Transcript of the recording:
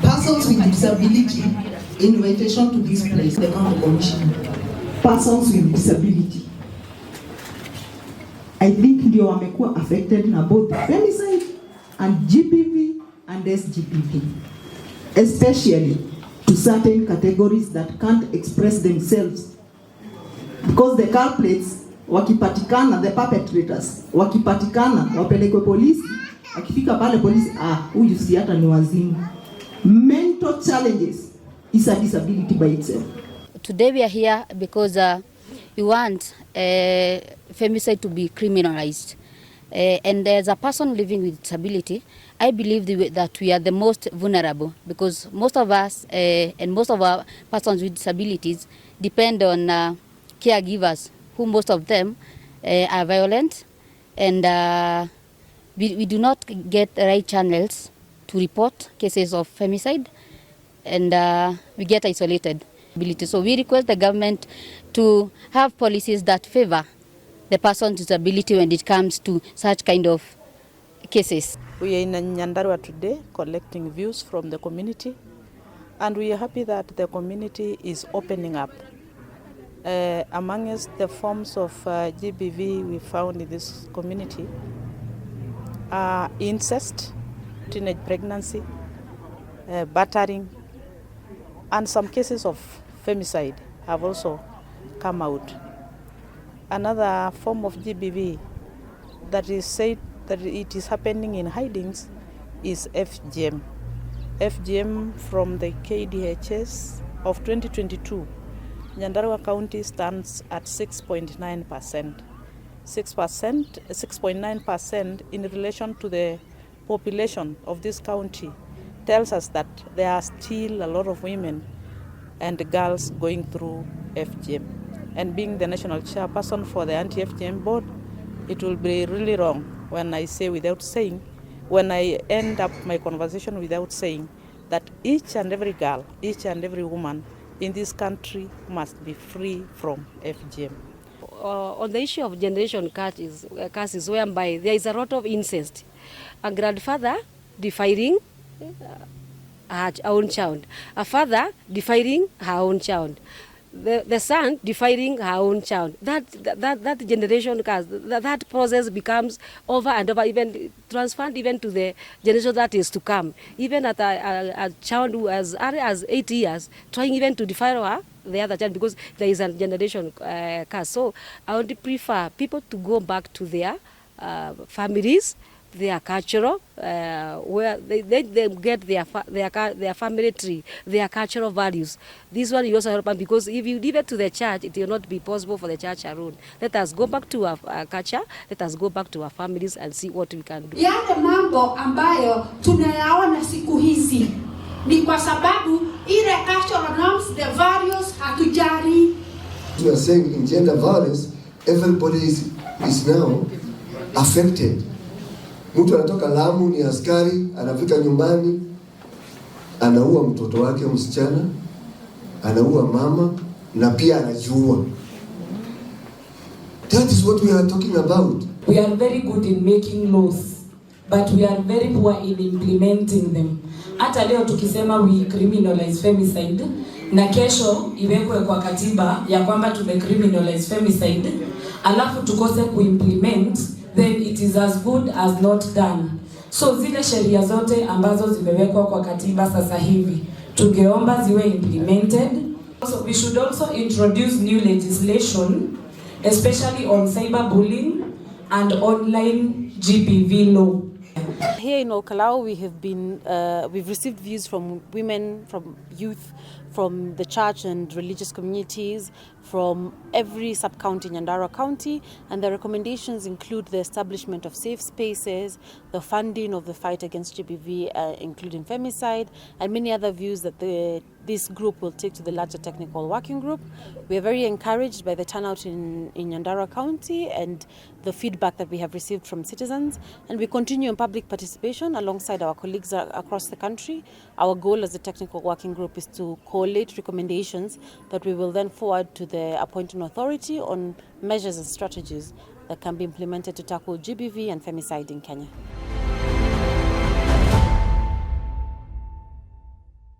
Persons with disability, invitation to this place, the County Commission. Persons with disability, I think ndio wamekuwa affected na both femicide and GBV and SGBV, especially to certain categories that can't express themselves because the culprits wakipatikana, the perpetrators wakipatikana, wapelekwe polisi, akifika pale polisi, huyu si hata ni wazimu. Mental challenges is a disability by itself. Today we are here because we want femicide to be criminalized. And as a person living with disability, I believe that we are the most vulnerable because most of us and most of our persons with disabilities depend on caregivers, who most of them are violent, and we do not get the right channels to report cases of femicide, and we get isolated. So we request the government to have policies that favor the person's disability when it comes to such kind of cases. We are in Nyandarua today collecting views from the community, and we are happy that the community is opening up. Amongst the forms of GBV we found in this community are incest, teenage pregnancy, battering, and some cases of femicide have also come out. Another form of GBV that is said that it is happening in hidings is FGM. FGM from the KDHS of 2022, Nyandarua County stands at 6.9%. 6.9% in relation to the population of this county tells us that there are still a lot of women and girls going through FGM. And being the national chairperson for the anti-FGM board, it will be really wrong when I say without saying, when I end up my conversation without saying that each and every girl, each and every woman in this country must be free from FGM. On the issue of generation curses, whereby there is a lot of incest, a grandfather defiling her own child, a father defiling her own child, the son defiling her own child. That generation curse, that process becomes over and over, even transferred even to the generation that is to come. Even at a child who as early as 8 years, trying even to defile the other child because there is a generation curse. So I would prefer people to go back to their families, their cultural, where they get their family tree, their cultural values. This one you also help them because if you leave it to the church, it will not be possible for the church alone. Let us go back to our culture, let us go back to our families and see what we can do. Yale mambo ambayo tunayaona siku hizi ni kwa sababu ile cultural norms, the values hatujali. We are saying in gender violence, everybody is now affected. Mtu anatoka Lamu, ni askari, anafika nyumbani, anaua mtoto wake msichana, anaua mama, na pia anajiua. That is what we are talking about. We are very good in making laws, but we are very poor in implementing them. Hata leo tukisema we criminalize femicide, na kesho iwekwe kwa katiba ya kwamba tumecriminalize femicide, alafu tukose kuimplement, then it is as good as not done. So zile sheria zote ambazo zimewekwa kwa katiba sasa hivi tungeomba ziwe implemented. So we should also introduce new legislation, especially on cyberbullying and online GBV law. Here in Olkalau, we've received views from women, from youth, from the church and religious communities, from every sub-county in Nyandarua County, and the recommendations include the establishment of safe spaces, the funding of the fight against GBV, including femicide, and many other views that this group will take to the larger technical working group. We are very encouraged by the turnout in Nyandarua County and the feedback that we have received from citizens, and we continue in public participation alongside our colleagues across the country. Our goal as a technical working group is to collate recommendations that we will then forward to the appointing authority on measures and strategies that can be implemented to tackle GBV and femicide in Kenya.